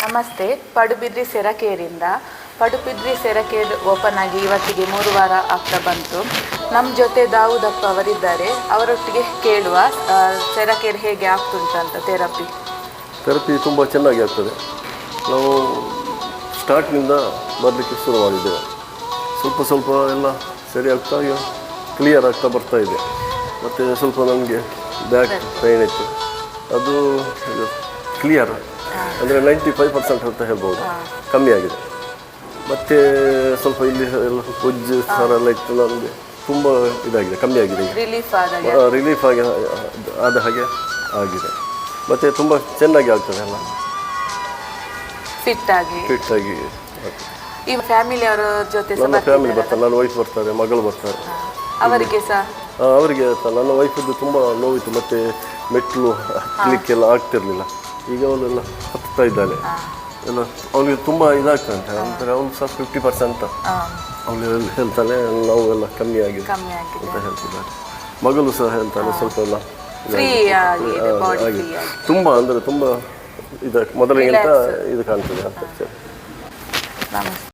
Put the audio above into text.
ನಮಸ್ತೆ. ಪಡುಬಿದ್ರಿ ಸೆರಕೇರಿಂದ. ಪಡುಬಿದ್ರಿ ಸೆರಕೇರ್ ಓಪನ್ ಆಗಿ ಇವತ್ತಿಗೆ 3 ವಾರ ಆಗ್ತಾ ಬಂತು. ನಮ್ಮ ಜೊತೆ ದಾವೂದಪ್ಪ ಅವರಿದ್ದಾರೆ. ಅವರೊಟ್ಟಿಗೆ ಕೇಳುವ ಸೆರಕೇರ್ ಹೇಗೆ ಆಗ್ತುಂಟಂತ ಥೆರಪಿ ತುಂಬ ಚೆನ್ನಾಗಿ ಆಗ್ತದೆ. ನಾವು ಸ್ಟಾರ್ಟ್ನಿಂದ ಬರಲಿಕ್ಕೆ ಶುರು ಮಾಡಿದ್ದೇವೆ. ಸ್ವಲ್ಪ ಎಲ್ಲ ಸರಿ ಆಗ್ತಾ ಈಗ ಕ್ಲಿಯರ್ ಆಗ್ತಾ ಬರ್ತಾ ಇದೆ. ಮತ್ತು ಸ್ವಲ್ಪ ನನಗೆ ಬ್ಯಾಕ್ ಪೇನ್ ಇತ್ತು, ಅದು ಕ್ಲಿಯರ್ ಅಂದರೆ 95% ಅಂತ ಹೇಳ್ಬೋದು, ಕಮ್ಮಿ ಆಗಿದೆ. ಮತ್ತು ಸ್ವಲ್ಪ ಇಲ್ಲಿ ಎಲ್ಲ ಉಜ್ಜು ಸರ ಎಲ್ಲ ಇತ್ತು, ನನಗೆ ತುಂಬ ಇದಾಗಿದೆ, ಕಮ್ಮಿ ಆಗಿದೆ, ರಿಲೀಫ್ ಆದ ಹಾಗೆ ಆಗಿದೆ. ಮತ್ತು ತುಂಬ ಚೆನ್ನಾಗಿ ಆಗ್ತದೆ ಎಲ್ಲ, ಫಿಟ್ ಆಗಿ. ಈ ಫ್ಯಾಮಿಲಿ ಅವರ ಜೊತೆ ನನ್ನ ಫ್ಯಾಮಿಲಿ ಬರ್ತಾರೆ, ನನ್ನ ವೈಫ್ ಬರ್ತಾರೆ, ಮಗಳು ಬರ್ತಾರೆ. ಅವರಿಗೆ ನನ್ನ ವೈಫದ್ದು ತುಂಬ ನೋವಿತ್ತು, ಮತ್ತು ಮೆಟ್ಲು ಹತ್ತಲಿಕ್ಕೆಲ್ಲ ಆಗ್ತಿರ್ಲಿಲ್ಲ. ಈಗ ಅವಳೆಲ್ಲ ಹತ್ತಾ ಇದ್ದಾಳೆ ಎಲ್ಲ. ಅವಳಿಗೆ ತುಂಬ ಇದಾಗ್ತಂತೆ, ಅಂದರೆ ಅವಳು ಸಹ 50% ಅವಳು ಹೇಳ್ತಾಳೆ ನಾವು ಎಲ್ಲ ಕಮ್ಮಿ ಆಗಿದೆ ಅಂತ ಹೇಳ್ತಿದ್ದಾರೆ. ಮಗಳು ಸಹ ಹೇಳ್ತಾಳೆ ಸ್ವಲ್ಪ ಎಲ್ಲ ಆಗಿದೆ, ತುಂಬ ಅಂದರೆ ತುಂಬ ಮೊದಲಿಗಿಂತ ಇದು ಕಾಣ್ತದೆ ಅಂತ.